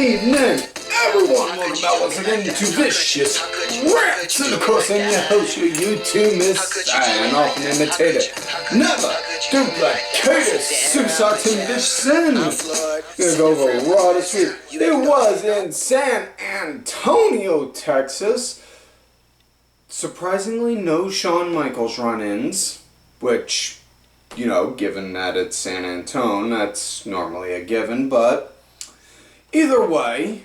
evening, everyone. Welcome back once again to Vicious Rants. And of course, I'm your host, your YouTube Miss an often imitated, never duplicated, Susatin Vicin. Gonna go over Raw this week. It was in San Antonio, Texas. Surprisingly, no Shawn Michaels run-ins, which, you know, given that it's San Antonio, that's normally a given, but either way,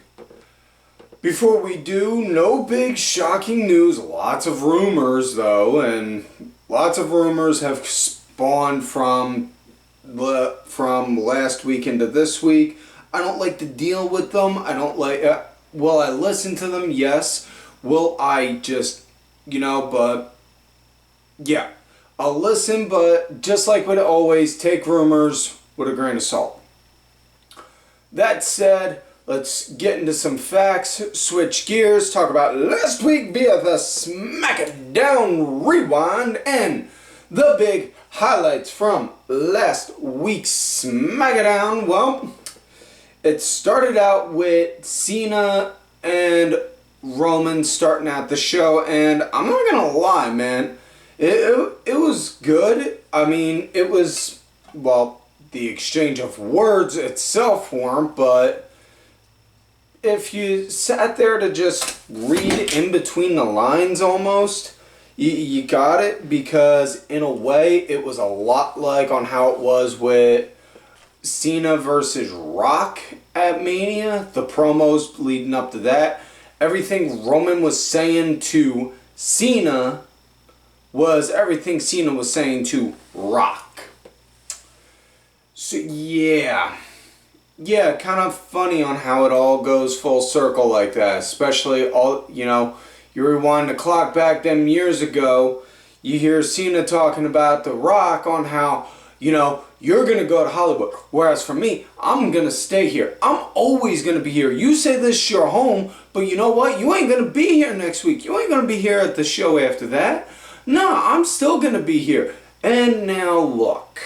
before we do, no big shocking news. Lots of rumors, though, and lots of rumors have spawned from last week into this week. I don't like to deal with them. I don't like... will I listen to them? Yes. Will I just, you know, but... yeah. I'll listen, but just like with always, take rumors with a grain of salt. That said, let's get into some facts, switch gears, talk about last week via the SmackDown Rewind and the big highlights from last week's SmackDown. Well, it started out with Cena and Roman starting out the show, and I'm not gonna lie, man. It was good. I mean, it was, well, the exchange of words itself weren't, but if you sat there to just read in between the lines almost, you got it, because in a way it was a lot like on how it was with Cena versus Rock at Mania, the promos leading up to that. Everything Roman was saying to Cena was everything Cena was saying to Rock. So yeah, kind of funny on how it all goes full circle like that. Especially all, you know, you rewind the clock back them years ago, you hear Cena talking about The Rock on how, you know, you're gonna go to Hollywood, whereas for me, I'm gonna stay here. I'm always gonna be here. You say this is your home, but you know what? You ain't gonna be here next week. You ain't gonna be here at the show after that. No, I'm still gonna be here. And now look.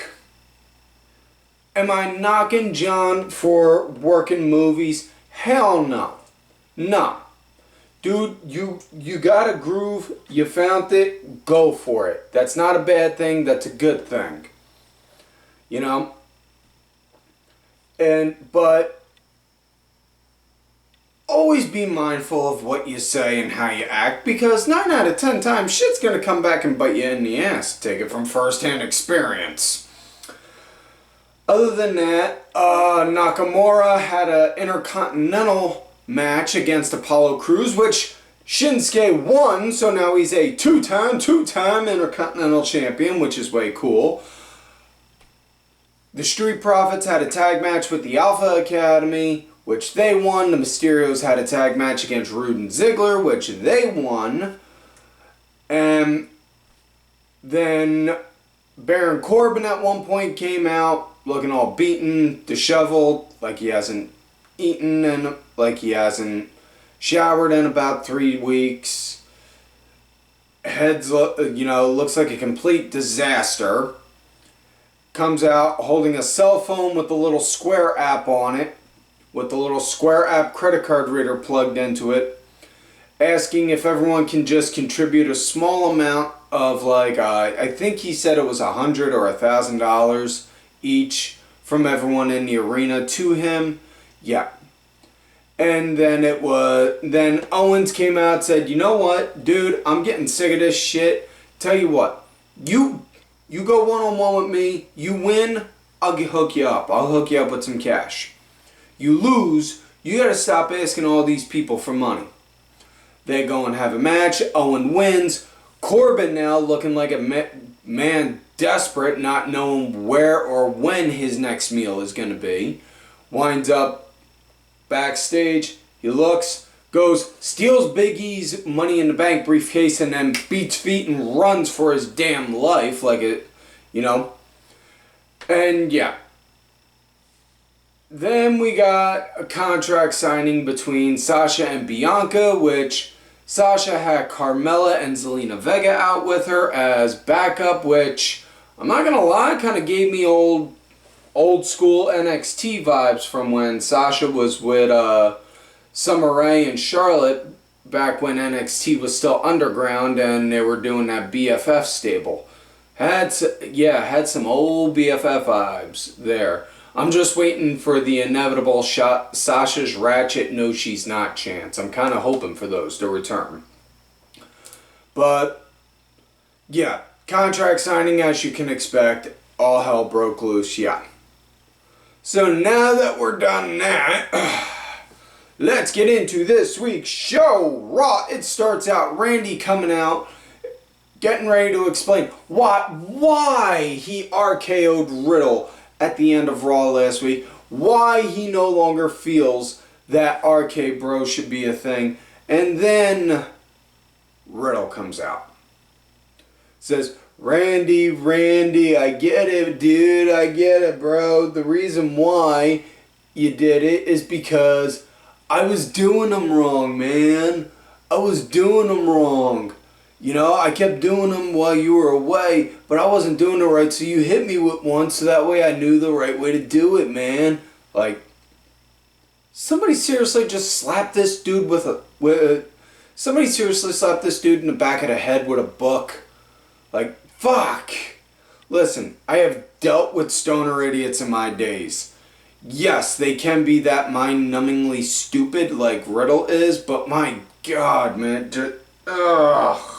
Am I knocking John for working movies? Hell no. No. Dude, you got a groove, you found it, go for it. That's not a bad thing, that's a good thing. You know? But always be mindful of what you say and how you act, because 9 out of 10 times shit's gonna come back and bite you in the ass. Take it from first-hand experience. Other than that, Nakamura had an Intercontinental match against Apollo Crews, which Shinsuke won, so now he's a two-time Intercontinental Champion, which is way cool. The Street Profits had a tag match with the Alpha Academy, which they won. The Mysterios had a tag match against Rude and Ziggler, which they won. And then Baron Corbin at one point came out looking all beaten, disheveled, like he hasn't eaten and like he hasn't showered in about 3 weeks. Head's, you know, looks like a complete disaster. Comes out holding a cell phone with the little Square app on it, with the little Square app credit card reader plugged into it, asking if everyone can just contribute a small amount of, like, I think he said it was $100 or $1,000 each from everyone in the arena to him. Yeah. And then then Owens came out and said, you know what, dude, I'm getting sick of this shit. Tell you what, you go one-on-one with me, you win, I'll hook you up. I'll hook you up with some cash. You lose, you gotta stop asking all these people for money. They go and have a match, Owen wins. Corbin now looking like a man desperate, not knowing where or when his next meal is gonna be. Winds up backstage, he looks, goes, steals Big E's Money in the Bank briefcase, and then beats feet and runs for his damn life, like it, you know. And yeah. Then we got a contract signing between Sasha and Bianca, which Sasha had Carmella and Zelina Vega out with her as backup, which I'm not gonna lie, kind of gave me old old school NXT vibes from when Sasha was with Summer Rae and Charlotte back when NXT was still underground and they were doing that BFF stable. Had some old BFF vibes there. I'm just waiting for the inevitable Sasha's Ratchet No She's Not chance. I'm kind of hoping for those to return. But, yeah, contract signing as you can expect. All hell broke loose, yeah. So now that we're done that, let's get into this week's show. Raw, it starts out Randy coming out, getting ready to explain why he RKO'd Riddle at the end of Raw last week, why he no longer feels that RK Bro should be a thing, and then Riddle comes out. Says, Randy, I get it, dude, I get it, bro. The reason why you did it is because I was doing them wrong, man. I was doing them wrong. You know, I kept doing them while you were away, but I wasn't doing it right, so you hit me with one, so that way I knew the right way to do it, man. Like, somebody seriously just slapped this dude somebody seriously slapped this dude in the back of the head with a book. Like, fuck. Listen, I have dealt with stoner idiots in my days. Yes, they can be that mind-numbingly stupid like Riddle is, but my God, man, ugh.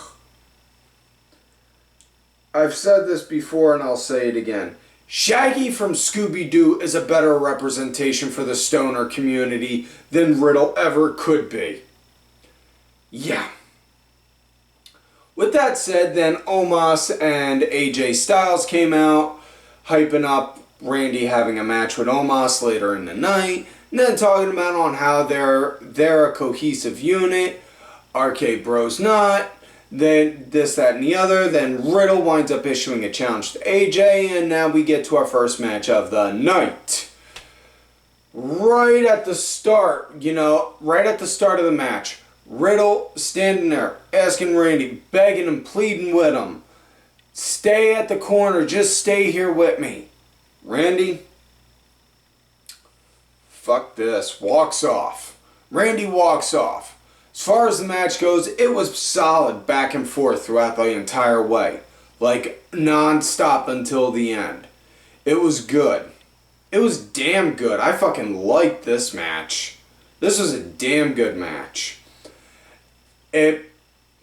I've said this before and I'll say it again. Shaggy from Scooby-Doo is a better representation for the stoner community than Riddle ever could be. Yeah. With that said, then Omos and AJ Styles came out, hyping up Randy having a match with Omos later in the night, and then talking about on how they're a cohesive unit, RK Bro's not. Then this, that, and the other. Then Riddle winds up issuing a challenge to AJ, and now we get to our first match of the night. Right at the start, right at the start of the match, Riddle standing there, asking Randy, begging him, pleading with him, stay at the corner, just stay here with me. Randy, fuck this, walks off. Randy walks off. As far as the match goes, it was solid back and forth throughout the entire way. Like, non-stop until the end. It was good. It was damn good. I fucking liked this match. This was a damn good match.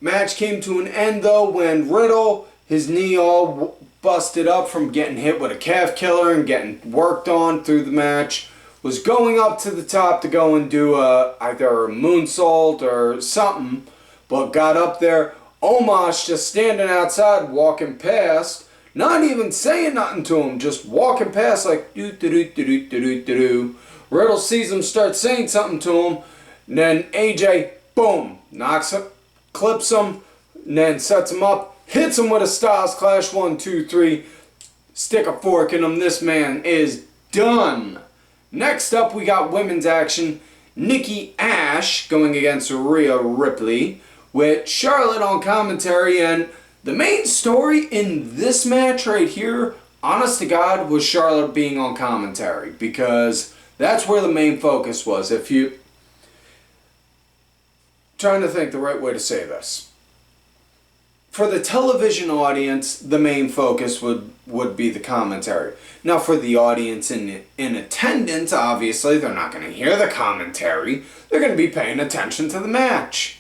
Match came to an end, though, when Riddle, his knee all busted up from getting hit with a calf killer and getting worked on through the match, was going up to the top to go and do either a moonsault or something, but got up there. Omos just standing outside, walking past, not even saying nothing to him, just walking past like do-do-do-do-do-do-do-do. Riddle sees him start saying something to him, and then AJ, boom, knocks him, clips him, and then sets him up, hits him with a Styles Clash, 1, 2, 3, stick a fork in him. This man is done. Next up, we got women's action. Nikki A.S.H going against Rhea Ripley with Charlotte on commentary. And the main story in this match right here, honest to God, was Charlotte being on commentary, because that's where the main focus was. If you... trying to think the right way to say this. For the television audience, the main focus would be the commentary. Now, for the audience in attendance, obviously, they're not going to hear the commentary. They're going to be paying attention to the match.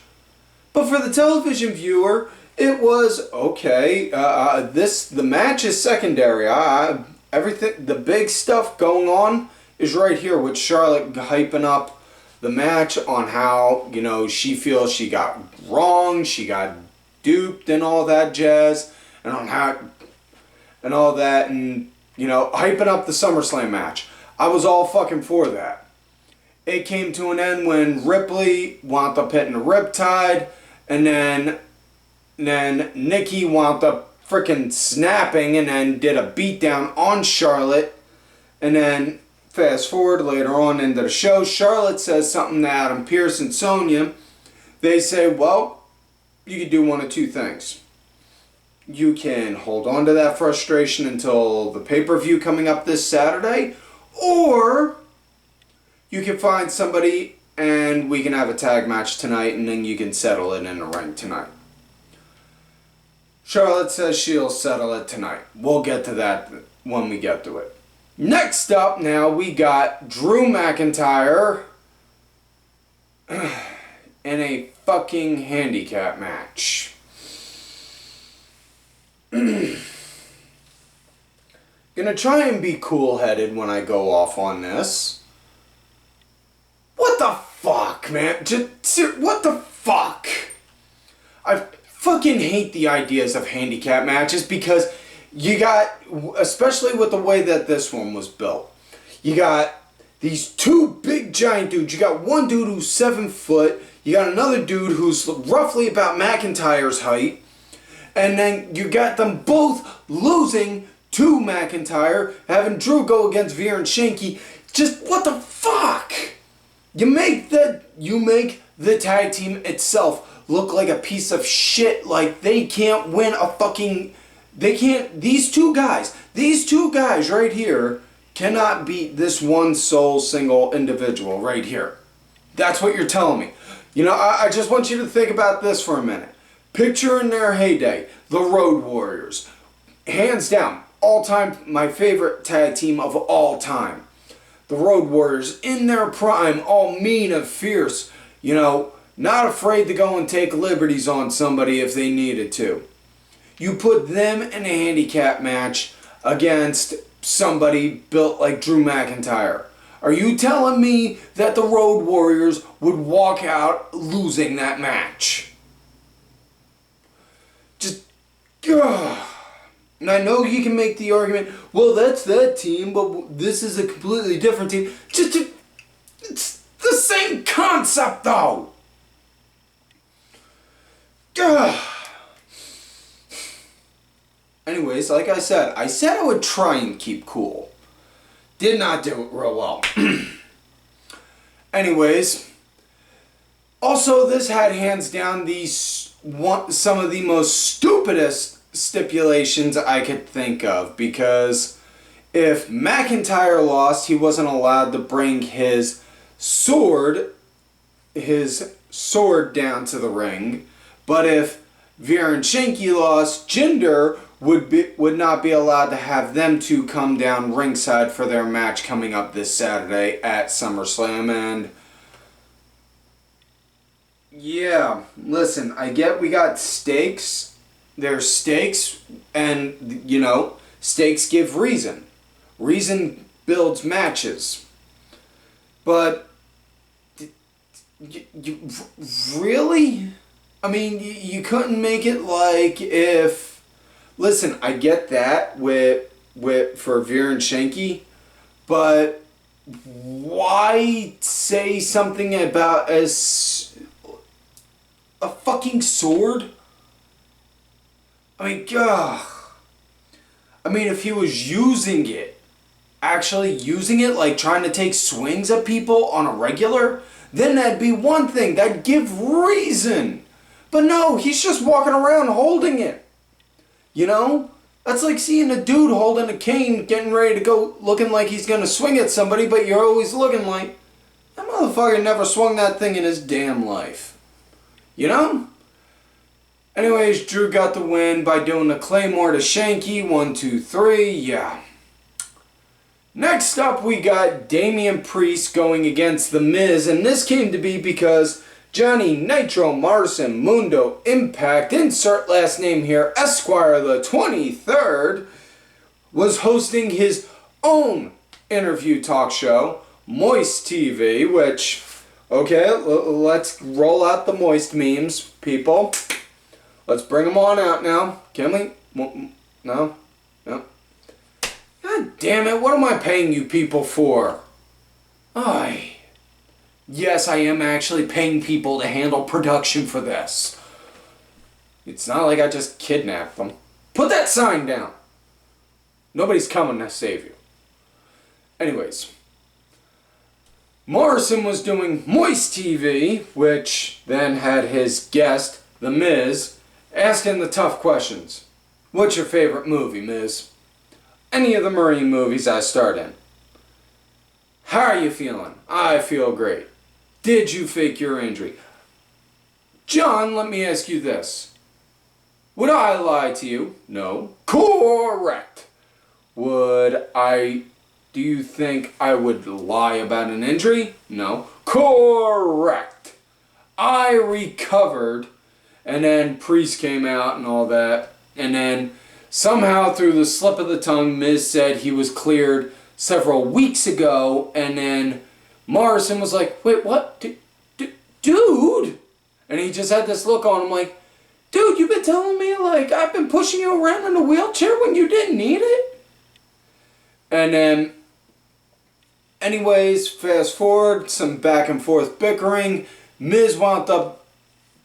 But for the television viewer, it was, okay, the match is secondary. Everything, the big stuff going on is right here with Charlotte hyping up the match on how, she feels she got wronged, she got duped and all that jazz, and on how and all that, and hyping up the SummerSlam match. I was all fucking for that. It came to an end when Ripley wound up hitting a riptide, and then Nikki wound up freaking snapping and then did a beatdown on Charlotte. And then fast forward later on into the show, Charlotte says something to Adam Pearce and Sonya. They say, well, you could do one of two things. you can hold on to that frustration until the pay-per-view coming up this Saturday, or you can find somebody and we can have a tag match tonight and then you can settle it in the ring tonight. Charlotte says she'll settle it tonight. We'll get to that when we get to it. Next up now, we got Drew McIntyre in a fucking handicap match. Gonna try and be cool-headed when I go off on this. What the fuck, man? What the fuck? I fucking hate the ideas of handicap matches because you got, especially with the way that this one was built, you got these two big giant dudes. You got one dude who's 7 foot. You got another dude who's roughly about McIntyre's height. And then you got them both losing to McIntyre, having Drew go against Veer and Shanky. Just what the fuck? You make the tag team itself look like a piece of shit. Like they can't win a fucking. They can't. These two guys right here cannot beat this one sole single individual right here. That's what you're telling me. You know, I just want you to think about this for a minute. Picture in their heyday, the Road Warriors. Hands down, all time, my favorite tag team of all time. The Road Warriors in their prime, all mean and fierce. You know, not afraid to go and take liberties on somebody if they needed to. You put them in a handicap match against somebody built like Drew McIntyre. Are you telling me that the Road Warriors would walk out losing that match? Just, ugh. And I know you can make the argument, well, that's that team, but this is a completely different team. It's the same concept, though. Ugh. Anyways, like I said I would try and keep cool. Did not do it real well. Anyways, also this had hands down some of the most stupidest stipulations I could think of, because if McIntyre lost, he wasn't allowed to bring his sword down to the ring. But if Veer and Shanky lost, Jinder would not be allowed to have them two come down ringside for their match coming up this Saturday at SummerSlam. And yeah, listen, I get we got stakes. There's stakes, and you know, stakes give reason. Reason builds matches. But you really? I mean, you couldn't make it like if. Listen, I get that for Veer and Shanky, but why say something about a fucking sword? I mean, if he was actually using it, like trying to take swings at people on a regular, then that'd be one thing. That'd give reason. But no, he's just walking around holding it. You know? That's like seeing a dude holding a cane, getting ready to go, looking like he's going to swing at somebody, but you're always looking like, that motherfucker never swung that thing in his damn life. You know? Anyways, Drew got the win by doing the Claymore to Shanky. 1, 2, 3. Yeah. Next up, we got Damien Priest going against The Miz. And this came to be because Johnny Nitro Morrison Mundo Impact, insert last name here, Esquire the 23rd, was hosting his own interview talk show, Moist TV, which, okay, let's roll out the Moist memes, people. Let's bring them on out now. Can we? No? No? God damn it, what am I paying you people for? Yes, I am actually paying people to handle production for this. It's not like I just kidnapped them. Put that sign down. Nobody's coming to save you. Anyways. Morrison was doing Moist TV, which then had his guest, The Miz, asking the tough questions. What's your favorite movie, Miz? Any of the Marine movies I starred in. How are you feeling? I feel great. Did you fake your injury? John, let me ask you this. Would I lie to you? No. Correct. Do you think I would lie about an injury? No. Correct. I recovered, and then Priest came out and all that, and then somehow through the slip of the tongue, Miz said he was cleared several weeks ago, and then Morrison was like, wait, what? Dude? And he just had this look on him like, dude, you've been telling me, like, I've been pushing you around in a wheelchair when you didn't need it? And then, anyways, fast forward, some back and forth bickering. Miz wound up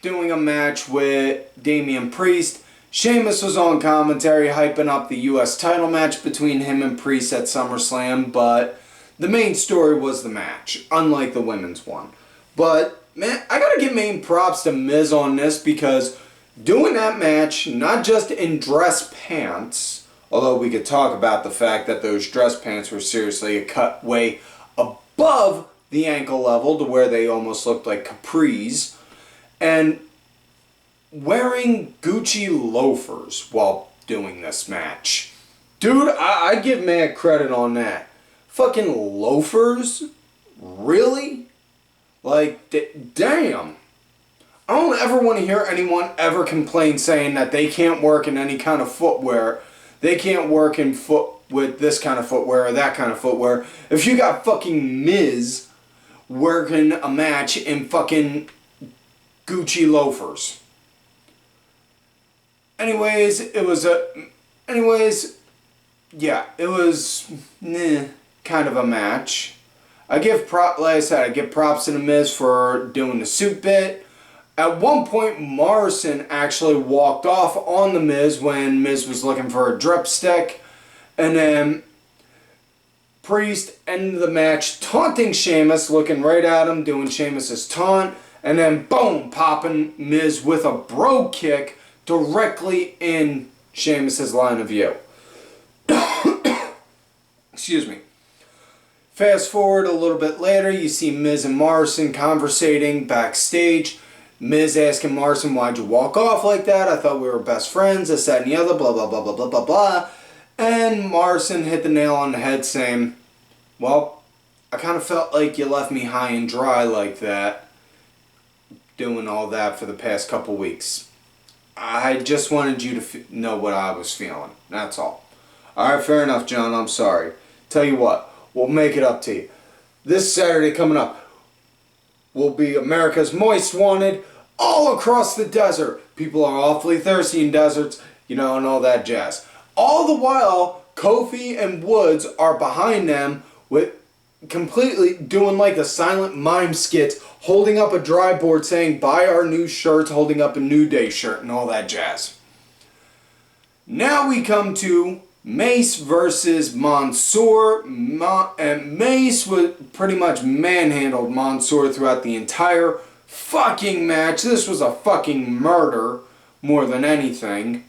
doing a match with Damien Priest. Sheamus was on commentary hyping up the US title match between him and Priest at SummerSlam, but the main story was the match, unlike the women's one. But, man, I gotta give main props to Miz on this because doing that match, not just in dress pants, although we could talk about the fact that those dress pants were seriously a cut way above the ankle level to where they almost looked like capris, and wearing Gucci loafers while doing this match. Dude, I give mad credit on that. Fucking loafers? Really? Like, damn. I don't ever want to hear anyone ever complain saying that they can't work in any kind of footwear. They can't work in with this kind of footwear or that kind of footwear. If you got fucking Miz working a match in fucking Gucci loafers. Anyways, it was kind of a match. Like I said, I give props to the Miz for doing the suit bit. At one point, Morrison actually walked off on the Miz when Miz was looking for a drip stick. And then Priest ended the match taunting Sheamus, looking right at him, doing Sheamus' taunt. And then, boom, popping Miz with a bro kick directly in Sheamus' line of view. Excuse me. Fast forward a little bit later, you see Miz and Morrison conversating backstage. Miz asking Morrison, why'd you walk off like that? I thought we were best friends, this, that, and the other, blah, blah, blah, blah, blah, blah, blah. And Morrison hit the nail on the head saying, well, I kind of felt like you left me high and dry like that, doing all that for the past couple weeks. I just wanted you to know what I was feeling, that's all. Alright, fair enough, John, I'm sorry. Tell you what, we'll make it up to you. This Saturday coming up will be America's Most Wanted all across the desert. People are awfully thirsty in deserts, you know, and all that jazz. All the while, Kofi and Woods are behind them with completely doing like the silent mime skits, holding up a dry board saying, buy our new shirts, holding up a New Day shirt and all that jazz. Now we come to Mace versus Mansoor. And Mace pretty much manhandled Mansoor throughout the entire fucking match. This was a fucking murder more than anything.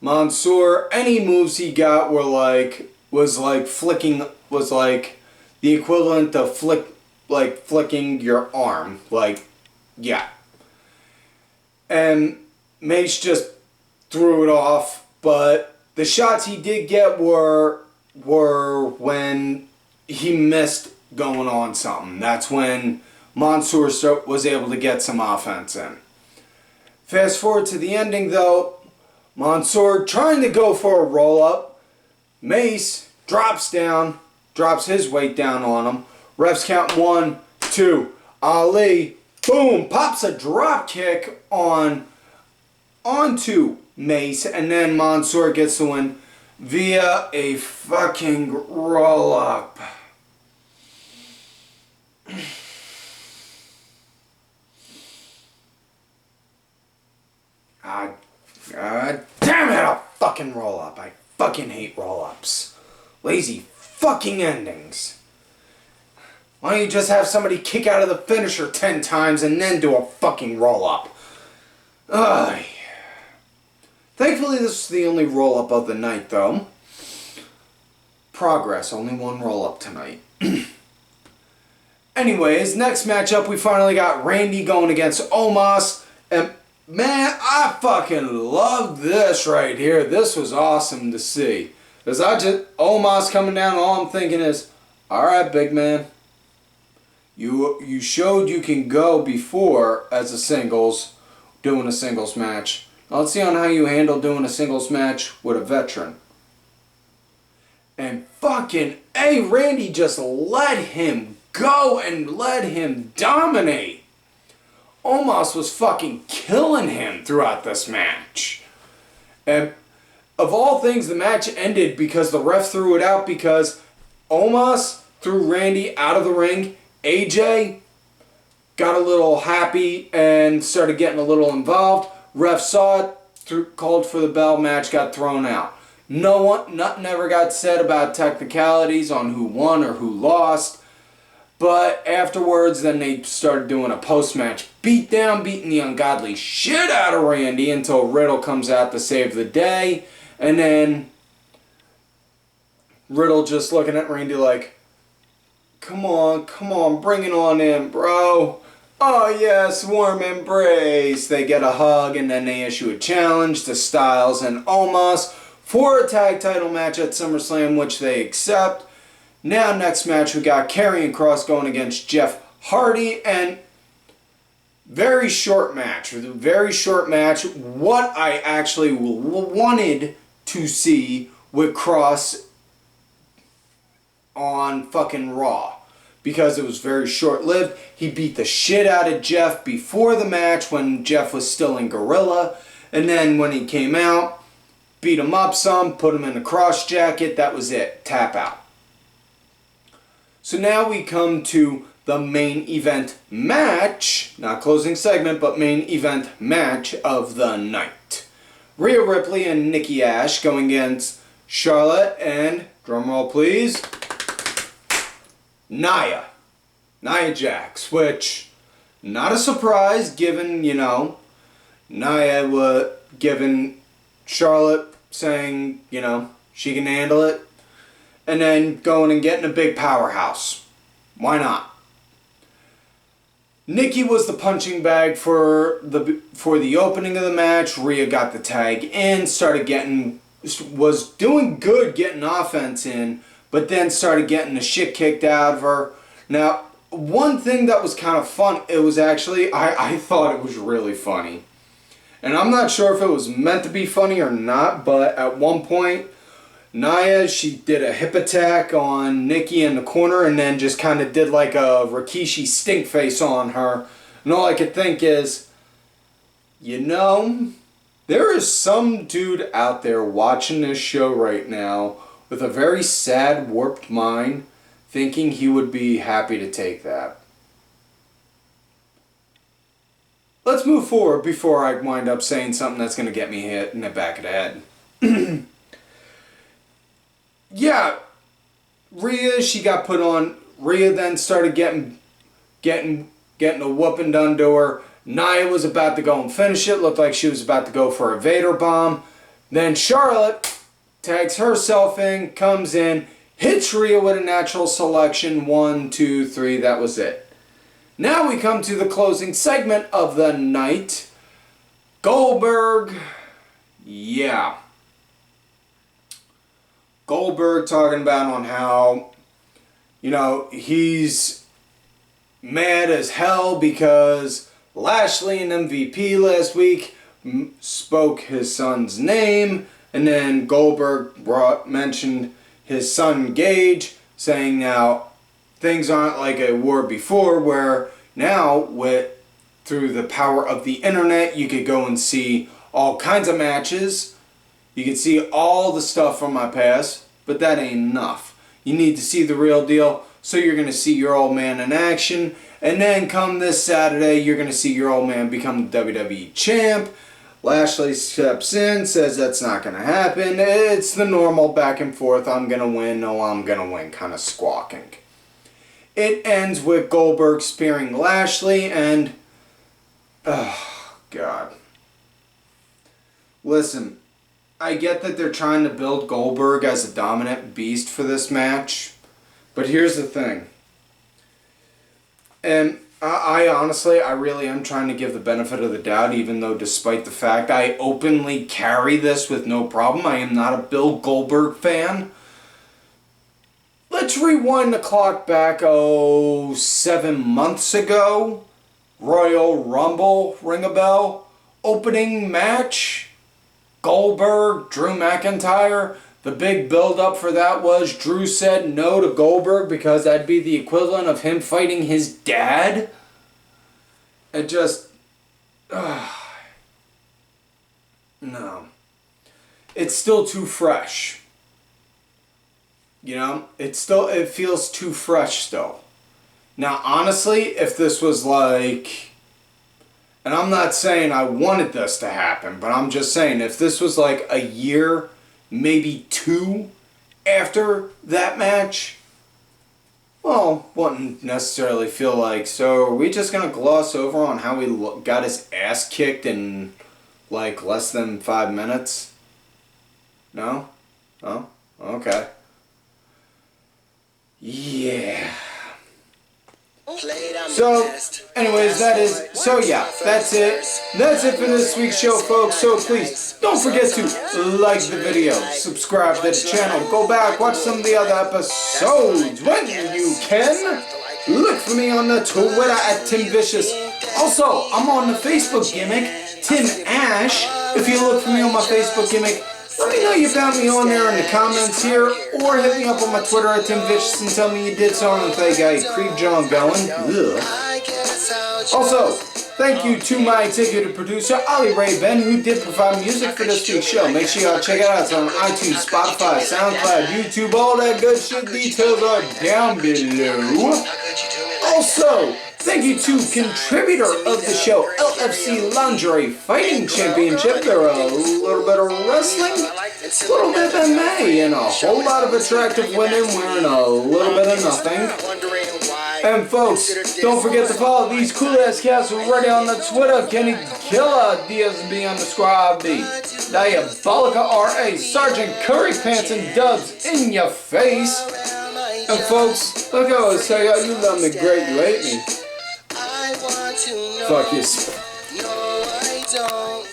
Mansoor, any moves he got was like the equivalent of flicking your arm. Like, yeah. And Mace just threw it off, but the shots he did get were when he missed going on something. That's when Mansoor was able to get some offense in. Fast forward to the ending though, Mansoor trying to go for a roll-up. Mace drops down, drops his weight down on him. Refs count 1, 2. Ali, boom, pops a drop kick onto Mace, and then Mansoor gets the win via a fucking roll-up. God damn it, a fucking roll-up. I fucking hate roll-ups. Lazy fucking endings. Why don't you just have somebody kick out of the finisher 10 times and then do a fucking roll-up? Ugh. Thank Thankfully, this was the only roll-up of the night, though. Progress, only one roll-up tonight. Anyways, next matchup, we finally got Randy going against Omos. And man, I fucking love this right here. This was awesome to see. Because Omos coming down, all I'm thinking is, alright, big man. You showed you can go before as a singles, doing a singles match. Now let's see on how you handle doing a singles match with a veteran. And fucking A, Randy just let him go and let him dominate. Omos was fucking killing him throughout this match. And of all things, the match ended because the ref threw it out because Omos threw Randy out of the ring. AJ got a little happy and started getting a little involved. Ref saw it, called for the bell, match got thrown out. Nothing ever got said about technicalities on who won or who lost. But afterwards, then they started doing a post-match beatdown, beating the ungodly shit out of Randy until Riddle comes out to save the day. And then Riddle just looking at Randy like, come on, bring it on in, bro. Oh yes, warm embrace. They get a hug and then they issue a challenge to Styles and Omos for a tag title match at SummerSlam, which they accept. Now, next match, we got Karrion Kross going against Jeff Hardy, and very short match. What I actually wanted to see with Kross on fucking Raw, because it was very short-lived. He beat the shit out of Jeff before the match when Jeff was still in Gorilla, and then when he came out, beat him up some, put him in a cross jacket. That was it. Tap out. So now we come to the main event match, not closing segment, but main event match of the night. Rhea Ripley and Nikki A.S.H going against Charlotte and, drumroll please, Nia Jax, which, not a surprise given, Nia was given Charlotte saying, she can handle it. And then going and getting a big powerhouse. Why not? Nikki was the punching bag for the opening of the match. Rhea got the tag in, was doing good getting offense in, but then started getting the shit kicked out of her. Now, one thing that was kind of fun, it was actually, I thought it was really funny. And I'm not sure if it was meant to be funny or not, but at one point, Nia, she did a hip attack on Nikki in the corner and then just kind of did like a Rikishi stink face on her. And all I could think is, there is some dude out there watching this show right now with a very sad, warped mind thinking he would be happy to take that. Let's move forward before I wind up saying something that's going to get me hit in the back of the head. Yeah, Rhea, she got put on. Rhea then started getting a whooping done to her. Nia was about to go and finish it. Looked like she was about to go for a Vader bomb. Then Charlotte tags herself in, comes in, hits Rhea with a natural selection. 1, 2, 3, that was it. Now we come to the closing segment of the night. Goldberg, yeah. Goldberg talking about on how, he's mad as hell because Lashley and MVP last week spoke his son's name, and then Goldberg mentioned his son Gage, saying now things aren't like a war before, where now through the power of the internet you could go and see all kinds of matches. You can see all the stuff from my past, but that ain't enough. You need to see the real deal, so you're going to see your old man in action. And then come this Saturday, you're going to see your old man become the WWE champ. Lashley steps in, says that's not going to happen. It's the normal back and forth, I'm going to win, no, I'm going to win, kind of squawking. It ends with Goldberg spearing Lashley and... oh, God. Listen, I get that they're trying to build Goldberg as a dominant beast for this match, but here's the thing. And I honestly, I really am trying to give the benefit of the doubt, even though despite the fact I openly carry this with no problem, I am not a Bill Goldberg fan. Let's rewind the clock back, 7 months ago. Royal Rumble, ring a bell? Opening match, Goldberg, Drew McIntyre. The big build-up for that was Drew said no to Goldberg because that'd be the equivalent of him fighting his dad. It just... no. It's still too fresh. You know? It feels too fresh still. Now, honestly, if this was like... And I'm not saying I wanted this to happen, but I'm just saying if this was like a year, maybe 2 after that match, well, wouldn't necessarily feel like, so are we just going to gloss over on how he got his ass kicked in like less than 5 minutes? No? Oh, okay. Yeah. So, anyways, that's it. That's it for this week's show, folks. So please, don't forget to like the video, subscribe to the channel, go back, watch some of the other episodes when you can. Look for me on the Twitter at Tim Vicious. Also, I'm on the Facebook gimmick, Tim Ash. If you look for me on my Facebook gimmick, let me know you found me on there in the comments here, or hit me up on my Twitter at Tim Vicious and tell me you did so and think I creep John going. Ugh. Also, thank you to my executive producer, Ollie Ray Ben, who did provide music for this week's show. Make sure y'all check it out. It's on iTunes, Spotify, SoundCloud, YouTube, all that good shit. Details are down below. Also, thank you to contributor of the show, LFC Lingerie Fighting Championship. They're a little bit of wrestling, a little bit of MMA, and a whole lot of attractive women wearing a little bit of nothing. And folks, don't forget to follow these cool-ass cats already on the Twitter. Kenny Killer, DSB_RB, Diabolica RA, Sergeant Curry Pants and Dubs in your face. And folks, like I always say, you love me great, you hate me. Fuck you.